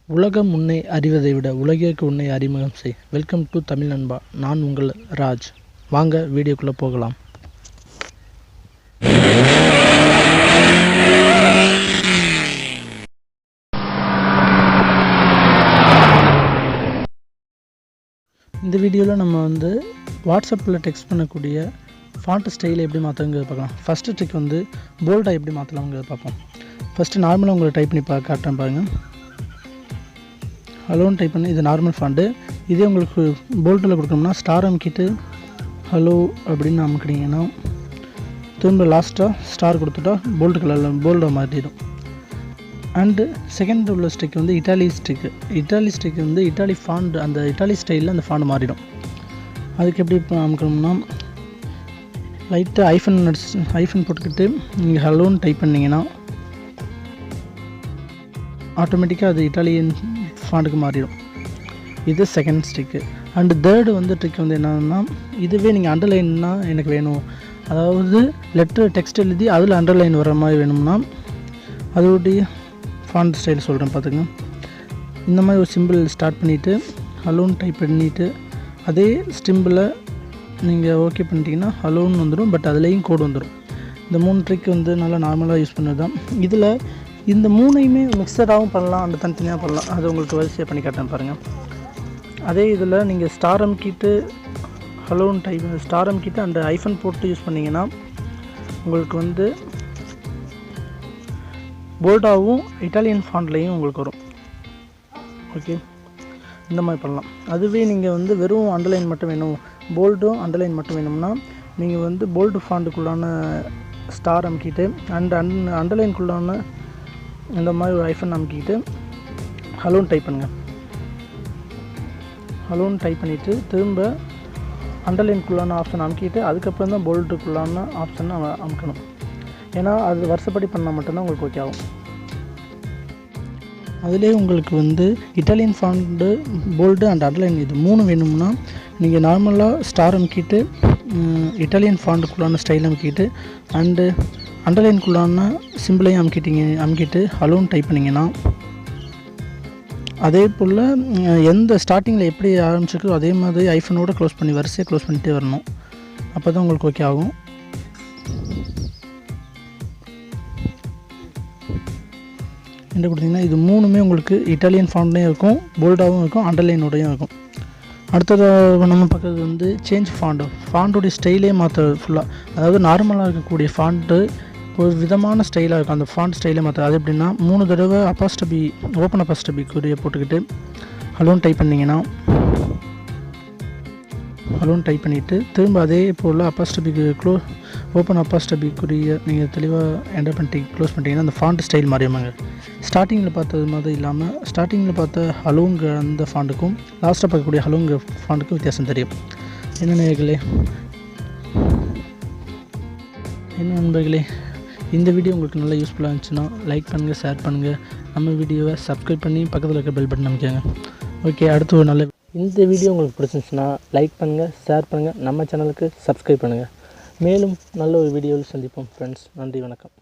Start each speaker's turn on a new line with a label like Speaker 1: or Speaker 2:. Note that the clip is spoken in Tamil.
Speaker 1: உலகம் உன்னை அறிவதை விட உலகிற்கு உன்னை அறிமுகம் செய். வெல்கம் டு தமிழ்நன்பா. நான் உங்கள் ராஜ். வாங்க வீடியோக்குள்ளே போகலாம். இந்த வீடியோவில் நம்ம வாட்ஸ்அப்பில் டெக்ஸ்ட் பண்ணக்கூடிய ஃபாண்ட் ஸ்டைலை எப்படி மாற்றங்கிறது பார்க்கலாம். ஃபஸ்ட்டு ட்ரிக் போல்டாக எப்படி மாற்றலாம்ங்கிறத பார்ப்போம். ஃபஸ்ட்டு நார்மலாக உங்களுக்கு டைப் பண்ணி காட்டுறேன் பாருங்கள். ஹலோன்னு டைப் பண்ணி இது நார்மல் ஃபாண்ட்டு. இதே உங்களுக்கு போல்டில் கொடுக்கணும்னா ஸ்டார் அமுக்கிட்டு ஹலோ அப்படின்னு அமுக்கிட்டிங்கன்னா திரும்ப லாஸ்ட்டாக ஸ்டார் கொடுத்துட்டா போல்டு கலரில் போல்டாக மாற்றிடும். அண்டு செகண்ட் உள்ள stick italic stick. Italic stick italic font, அந்த இட்டாலி ஸ்டைலில் அந்த ஃபாண்ட் மாறிடும். அதுக்கு எப்படி இப்போ அமுக்கணும்னா லைட்டாக ஐஃபன் போட்டுக்கிட்டு நீங்கள் ஹலோன்னு டைப் பண்ணிங்கன்னா ஆட்டோமேட்டிக்காக அது இட்டாலியன் ஃபாண்டுக்கு மாறிடும். இது second stick. And third trick என்னன்னா, இதுவே நீங்கள் அண்டர்லைன்னா எனக்கு வேணும், அதாவது லெட்டர் டெக்ஸ்ட் எழுதி அதில் அண்டர்லைன் வர மாதிரி வேணும்னா அதோடைய ஃபாண்ட் ஸ்டைல் சொல்கிறேன் பார்த்துங்க. இந்த மாதிரி ஒரு சிம்பிள் ஸ்டார்ட் பண்ணிவிட்டு ஹலோன்னு டைப் பண்ணிவிட்டு அதே சிம்பிளை நீங்கள் ஓகே பண்ணிட்டீங்கன்னா ஹலோன்னு வந்துடும். பட் அதுலேயும் கோடு வந்துடும். இந்த 3 ட்ரிக் நல்லா நார்மலாக யூஸ் பண்ணது தான். இதில் இந்த 3ஐயுமே மிக்சடாகவும் பண்ணலாம், அந்த தனித்தனியாக பண்ணலாம். அது உங்களுக்கு வரிசையாக பண்ணி காட்டேன் பாருங்கள். அதே இதில் நீங்கள் ஸ்டார் அமுக்கிட்டு ஹலோன்னு டைப் ஸ்டார் அமுக்கிட்டு அந்த ஐஃபன் போட்டு யூஸ் பண்ணிங்கன்னா உங்களுக்கு போல்டாகவும் இட்டாலியன் ஃபாண்ட்லேயும் உங்களுக்கு வரும். ஓகே, இந்த மாதிரி பண்ணலாம். அதுவே நீங்கள் வெறும் அண்டர்லைன் மட்டும் வேணும், போல்டும் அண்டர்லைன் மட்டும் வேணும்னா நீங்கள் போல்டு ஃபாண்டுக்குள்ளான ஸ்டார் அமுக்கிட்டு அண்டர்லைனுக்குள்ளான இந்த மாதிரி ஒரு ஐஃபன் அமுக்கிட்டு ஹலோன்னு டைப் பண்ணுங்கள். ஹலோன்னு டைப் பண்ணிவிட்டு திரும்ப அண்டர்லைனுக்குள்ளான ஆப்ஷன் அமுக்கிட்டு அதுக்கப்புறம் தான் போல்டுக்குள்ளான ஆப்ஷனை அமுக்கணும். ஏன்னா அது வருஷப்படி பண்ணால் மட்டும்தான் உங்களுக்கு ஓகே ஆகும். அதிலே உங்களுக்கு Italian font, bold and underline இது 3 வேணும்னா நீங்கள் நார்மலாக ஸ்டார் அமுக்கிட்டு இட்டாலியன் ஃபாண்டுக்குள்ளான ஸ்டைல் அமுக்கிட்டு அண்டு அண்டர்லைனுக்குள்ளான சிம்பிளையும் அமுக்கிட்டு ஹலோன்னு டைப் பண்ணிங்கன்னா அதே போல் எந்த ஸ்டார்டிங்கில் எப்படி ஆரம்பிச்சிருக்கோ அதே மாதிரி ஐஃபனோட க்ளோஸ் பண்ணி வரிசையாக க்ளோஸ் பண்ணிகிட்டே வரணும். அப்போ தான் உங்களுக்கு ஓகே ஆகும். என்ன கொடுத்தீங்கன்னா இது 3மே உங்களுக்கு இட்டாலியன் ஃபாண்ட்லேயும் இருக்கும், போல்டாகவும் இருக்கும், அண்டர்லைனோடையும் இருக்கும். அடுத்தது நம்ம பார்க்குறது சேஞ்ச் ஃபாண்டோடைய ஸ்டைலே மாற்ற ஃபுல்லாக. அதாவது நார்மலாக இருக்கக்கூடிய ஃபாண்ட்டு ஒரு விதமான ஸ்டைலாக இருக்கும், அந்த ஃபாண்ட் ஸ்டைலே மாற்ற. அது எப்படின்னா 3 தடவை அப்பாஸ்டபி ஓப்பன் அப்பாஸ்டபி குறியை போட்டுக்கிட்டு ஹலோன்னு டைப் பண்ணிங்கன்னா ஹலோன்னு டைப் பண்ணிவிட்டு திரும்ப அதே போல் அப்பாஸ்டபிக்கு ஓப்பன் அப்பாஸ்டபி குறியை நீங்கள் தெளிவாக என்டர் பண்ணிட்டு க்ளோஸ் பண்ணிட்டீங்கன்னா அந்த ஃபாண்ட் ஸ்டைல் மாறிடுவாங்க. ஸ்டார்டிங்கில் பார்த்தது மாதிரி இல்லாமல் ஸ்டார்டிங்கில் பார்த்த ஹலோங்க அந்த ஃபாண்டுக்கும் லாஸ்ட்டாக பார்க்கக்கூடிய ஹலோங்க ஃபாண்டுக்கும் வித்தியாசம் தெரியும். என்ன நண்பர்களே, இந்த வீடியோ உங்களுக்கு நல்லா யூஸ்ஃபுல்லாக இருந்துச்சுன்னா லைக் பண்ணுங்கள், ஷேர் பண்ணுங்கள், நம்ம வீடியோவை சப்ஸ்கிரைப் பண்ணி பக்கத்தில் இருக்க பெல் பட்டன் அமைக்காங்க. ஓகே, அடுத்து ஒரு நல்ல இந்த வீடியோ உங்களுக்கு பிடிச்சிருந்துச்சுன்னா லைக் பண்ணுங்கள், ஷேர் பண்ணுங்கள், நம்ம சேனலுக்கு சப்ஸ்கிரைப் பண்ணுங்கள். மேலும் நல்ல ஒரு வீடியோவில் சந்திப்போம் ஃப்ரெண்ட்ஸ். நன்றி, வணக்கம்.